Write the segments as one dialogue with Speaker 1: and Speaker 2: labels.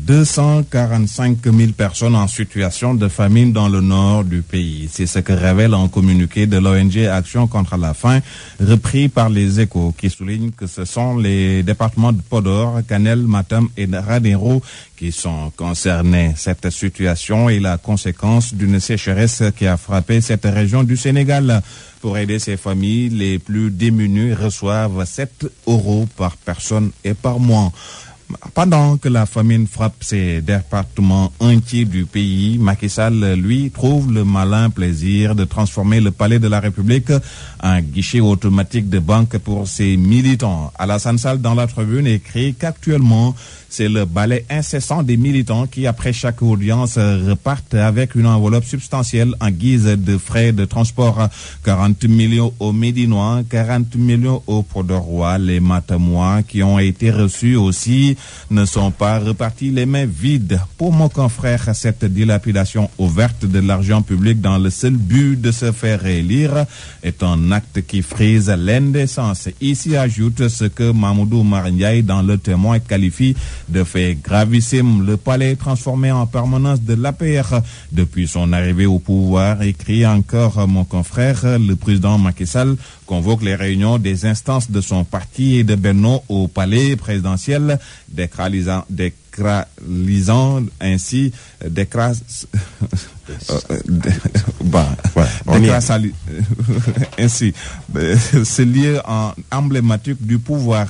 Speaker 1: 245 000 personnes en situation de famine dans le nord du pays. C'est ce que révèle un communiqué de l'ONG Action contre la faim, repris par les Échos, qui souligne que ce sont les départements de Podor, Kanel, Matam et Ranérou qui sont concernés. Cette situation est la conséquence d'une sécheresse qui a frappé cette région du Sénégal. Pour aider ces familles, les plus démunies reçoivent 7 € par personne et par mois. Pendant que la famine frappe ces départements entiers du pays, Macky Sall, lui, trouve le malin plaisir de transformer le palais de la République en guichet automatique de banque pour ses militants. Alassane Sall, dans la tribune, écrit qu'actuellement, c'est le balai incessant des militants qui, après chaque audience, repartent avec une enveloppe substantielle en guise de frais de transport. 40 millions aux Médinois, 40 millions aux Podorois. Les Matamois qui ont été reçus aussi ne sont pas repartis les mains vides. Pour mon confrère, cette dilapidation ouverte de l'argent public dans le seul but de se faire élire est un acte qui frise l'indécence. Ici ajoute ce que Mamoudou Marindiaï, dans Le Témoin, qualifie de fait gravissime. Le palais transformé en permanence de l'APR depuis son arrivée au pouvoir, écrit encore mon confrère. Le président Macky Sall convoque les réunions des instances de son parti et de Benno au palais présidentiel, décralisant ainsi ainsi ce lieu emblématique du pouvoir.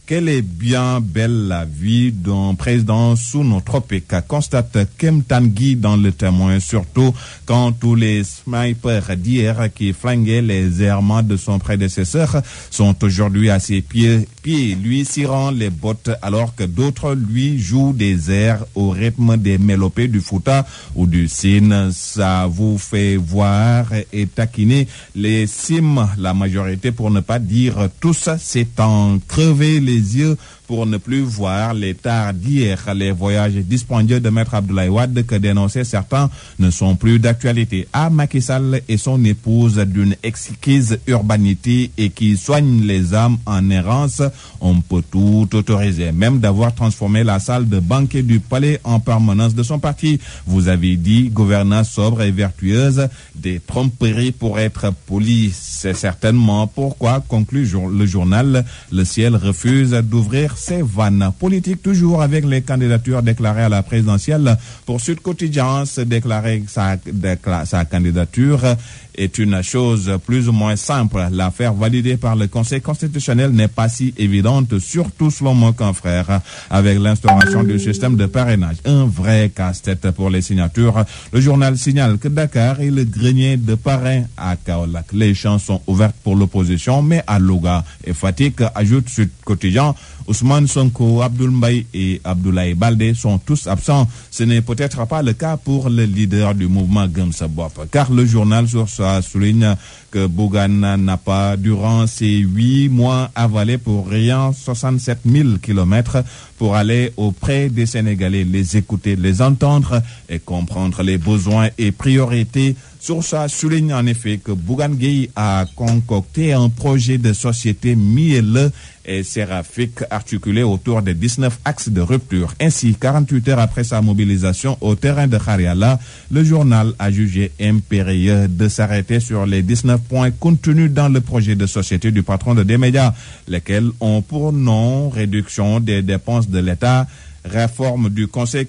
Speaker 1: Quelle est bien belle la vie d'un président sous nos tropiques, constate Kem Tanguy dans Le Témoin, surtout quand tous les snipers d'hier qui flinguaient les errements de son prédécesseur sont aujourd'hui à ses pieds, lui cirant les bottes, alors que d'autres lui jouent des airs au rythme des mélopées du Fouta ou du Sine. Ça vous fait voir et taquiner les cimes, la majorité pour ne pas dire tous, c'est en crever les yeux pour ne plus voir les tares d'hier. Les voyages dispendieux de Maître Abdoulaye Wade que dénonçaient certains ne sont plus d'actualité. À Macky Sall et son épouse d'une exquise urbanité et qui soignent les âmes en errance, on peut tout autoriser, même d'avoir transformé la salle de banquet du palais en permanence de son parti. Vous avez dit gouvernance sobre et vertueuse, des tromperies pour être poli. C'est certainement pourquoi, conclut le journal, le ciel refuse d'ouvrir ses vannes. Politique toujours avec les candidatures déclarées à la présidentielle. Pour Sud Quotidien, se déclarer sa candidature est une chose plus ou moins simple. L'affaire validée par le Conseil constitutionnel n'est pas si évidente, surtout selon mon confrère, avec l'instauration du système de parrainage. Un vrai casse-tête pour les signatures. Le journal signale que Dakar est le grenier de parrain à Kaolack. Les chances sont ouvertes pour l'opposition, mais à Louga et Fatick, ajoute Sud Quotidien, Ousmane Sonko, Abdoul Mbaye et Abdoulaye Baldé sont tous absents. Ce n'est peut-être pas le cas pour le leader du mouvement Gëm Sa Bopp, car le journal sur ça souligne que Bougane n'a pas, durant ces 8 mois, avalé pour rien 67 000 kilomètres pour aller auprès des Sénégalais, les écouter, les entendre et comprendre les besoins et priorités. Sur ça souligne en effet que Bougane Gueye a concocté un projet de société mielleux et séraphique articulé autour des 19 axes de rupture. Ainsi, 48 heures après sa mobilisation au terrain de Khariala, le journal a jugé impérieux de s'arrêter sur les 19 points contenus dans le projet de société du patron de D-Média, lesquels ont pour nom réduction des dépenses de l'État, réforme du Conseil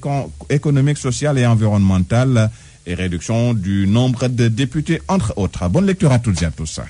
Speaker 1: économique, social et environnemental et réduction du nombre de députés, entre autres. Bonne lecture à toutes et à tous.